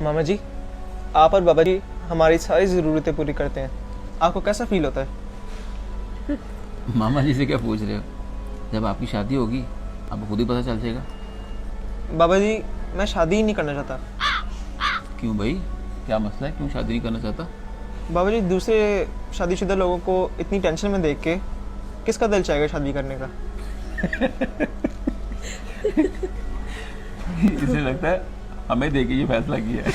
मामा जी, आप और बाबा जी हमारी सारी ज़रूरतें पूरी करते हैं। आपको कैसा फील होता है? मामा जी से क्या पूछ रहे हो? जब आपकी शादी होगी आपको खुद ही पता चल जाएगा। बाबा जी, मैं शादी ही नहीं करना चाहता। क्यों भाई, क्या मसला है, क्यों शादी नहीं करना चाहता? बाबा जी, दूसरे शादीशुदा लोगों को इतनी टेंशन में देख के किसका दिल चाहेगा शादी करने का? इसे लगता है हमें देके ये फैसला किया है।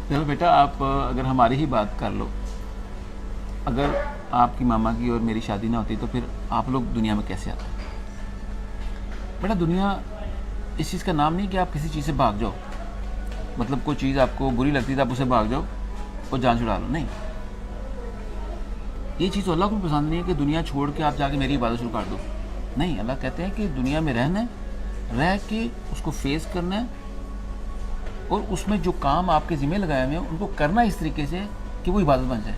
चलो बेटा, आप अगर हमारी ही बात कर लो, अगर आपकी मामा की और मेरी शादी ना होती तो फिर आप लोग दुनिया में कैसे आते? बेटा, दुनिया इस चीज़ का नाम नहीं कि आप किसी चीज़ से भाग जाओ, मतलब कोई चीज़ आपको बुरी लगती है तो आप उससे भाग जाओ और जान छुड़ा लो, नहीं। ये चीज़ तो अल्लाह को पसंद नहीं है कि दुनिया छोड़ के आप जाके मेरी इबादत शुरू कर दो। नहीं, अल्लाह कहते हैं कि दुनिया में रहना है, रह के उसको फेस करना है और उसमें जो काम आपके ज़िम्मे लगाए हुए हैं उनको करना इस तरीके से कि वो इबादत बन जाए।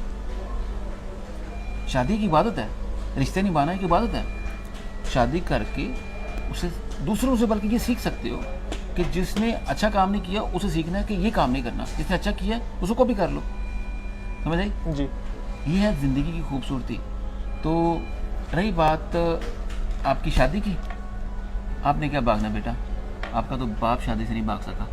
शादी की इबादत है, रिश्ते निभाना एक इबादत है। शादी करके उसे दूसरों से बल्कि ये सीख सकते हो कि जिसने अच्छा काम नहीं किया उसे सीखना है कि ये काम नहीं करना, जिसने अच्छा किया है उसको भी कर लो। समझ आई? जी। ये है ज़िंदगी की खूबसूरती। तो रही बात आपकी शादी की, आपने क्या भागना बेटा, आपका तो बाप शादी से नहीं भाग सका।